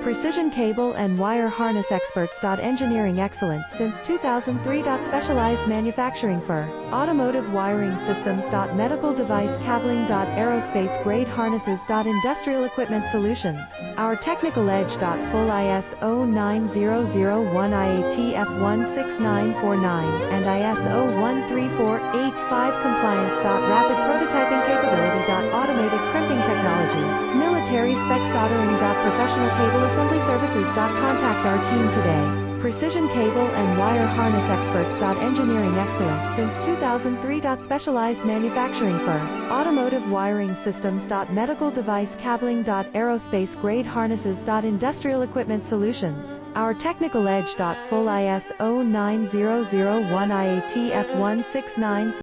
Precision cable and wire harness experts. Engineering excellence since 2003. Specialized manufacturing for automotive wiring systems. Medical device cabling. Aerospace grade harnesses. Industrial equipment solutions. Our technical edge. Full ISO 9001 IATF 16949 and ISO 13485 compliance. Rapid prototyping capability. Automated crimping technology. Military spec soldering. Professional cable assembly services. Contact our team today. Precision cable and wire harness experts. Engineering excellence since 2003. Specialized manufacturing for automotive wiring systems. Medical device cabling. Aerospace grade harnesses. Industrial equipment solutions. Our technical edge. Full ISO 9001 IATF 169